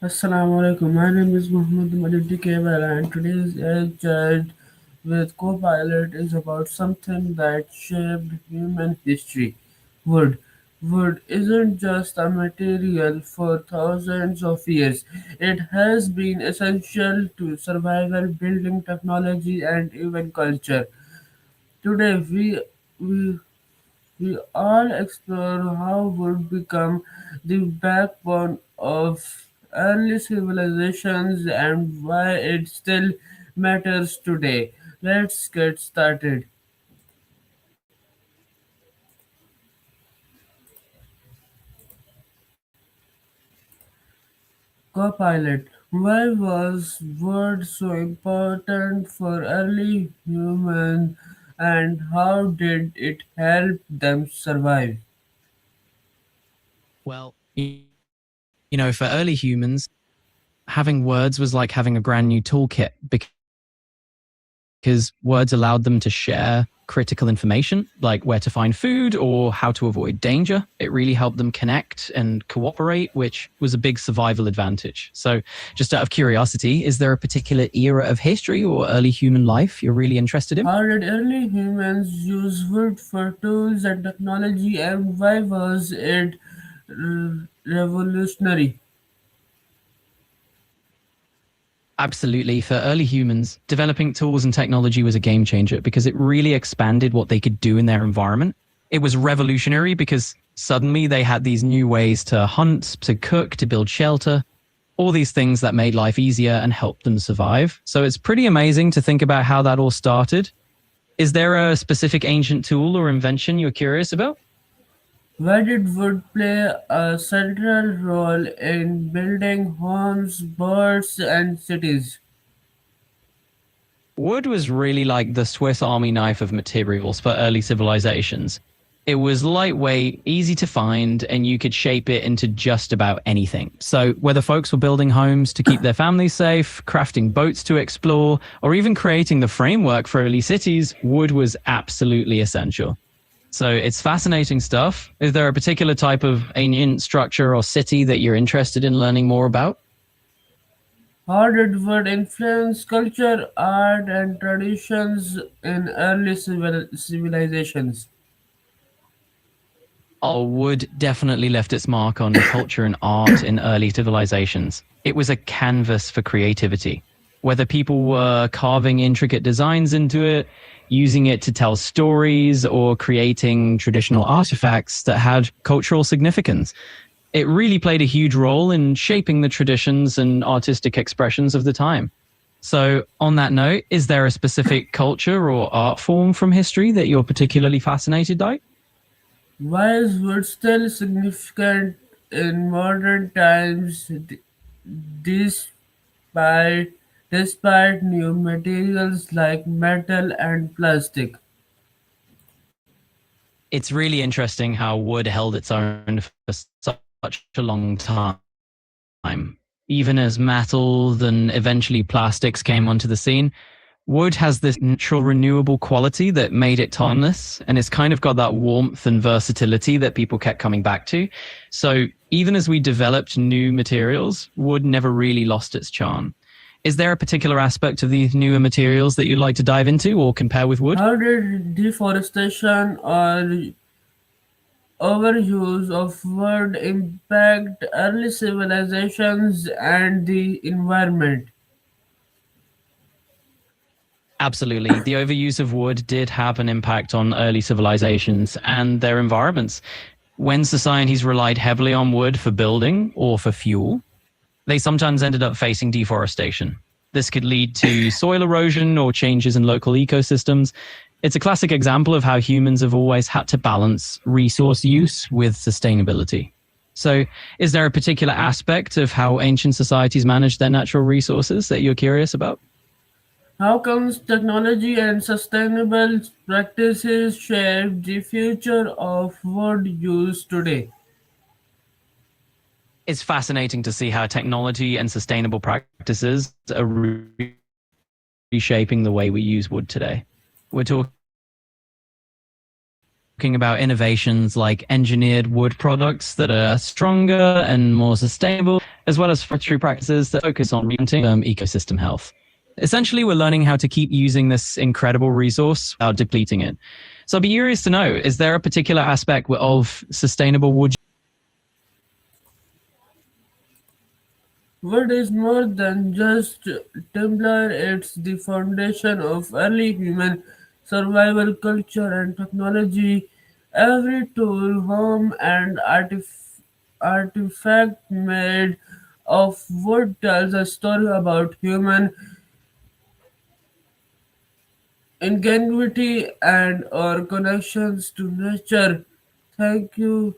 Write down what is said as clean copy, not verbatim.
Assalamu alaikum. My name is Muhammad Majid Kebal and today's chat with co-pilot is about something that shaped human history. Wood. Wood isn't just a material for thousands of years. It has been essential to survival, building technology, and even culture. Today we we all explore how wood become the backbone of early civilizations and why it still matters today. Let's get started. Copilot. Why was wood so important for early humans and how did it help them survive? Well, for early humans, having words was like having a brand new toolkit because words allowed them to share critical information, like where to find food or how to avoid danger. It really helped them connect and cooperate, which was a big survival advantage. So, just out of curiosity, is there a particular era of history or early human life you're really interested in? How did early humans use wood for tools and technology, and why was it revolutionary? Absolutely. For early humans, developing tools and technology was a game changer because it really expanded what they could do in their environment. It was revolutionary because suddenly they had these new ways to hunt, to cook, to build shelter, all these things that made life easier and helped them survive. So it's pretty amazing to think about how that all started. Is there a specific ancient tool or invention you're curious about? Why did wood play a central role in building homes, boats, and cities? Wood was really like the Swiss Army knife of materials for early civilizations. It was lightweight, easy to find, and you could shape it into just about anything. So, whether folks were building homes to keep their families safe, crafting boats to explore, or even creating the framework for early cities, wood was absolutely essential. So, it's fascinating stuff. Is there a particular type of ancient structure or city that you're interested in learning more about? How did wood influence culture, art, and traditions in early civilizations? Wood definitely left its mark on culture and art in early civilizations. It was a canvas for creativity. Whether people were carving intricate designs into it, using it to tell stories, or creating traditional artifacts that had cultural significance, it really played a huge role in shaping the traditions and artistic expressions of the time. So, on that note, is there a specific culture or art form from history that you're particularly fascinated by? Why is wood still significant in modern times despite, despite new materials like metal and plastic? It's really interesting how wood held its own for such a long time. Even as metals and eventually plastics came onto the scene, wood has this natural renewable quality that made it timeless, and it's kind of got that warmth and versatility that people kept coming back to. So even as we developed new materials, wood never really lost its charm. Is there a particular aspect of these newer materials that you'd like to dive into or compare with wood? How did deforestation or overuse of wood impact early civilizations and the environment? Absolutely. The overuse of wood did have an impact on early civilizations and their environments. When societies relied heavily on wood for building or for fuel, they sometimes ended up facing deforestation. This could lead to soil erosion or changes in local ecosystems. It's a classic example of how humans have always had to balance resource use with sustainability. So, is there a particular aspect of how ancient societies managed their natural resources that you're curious about? How comes technology and sustainable practices shape the future of wood use today? It's fascinating to see how technology and sustainable practices are reshaping the way we use wood today. We're talking about innovations like engineered wood products that are stronger and more sustainable, as well as forestry practices that focus on remounting ecosystem health. Essentially, we're learning how to keep using this incredible resource without depleting it. So I'd be curious to know, is there a particular aspect of sustainable wood? Wood is more than just timber, it's the foundation of early human survival, culture, and technology. Every tool, home, and artifact made of wood tells a story about human ingenuity and our connections to nature. Thank you.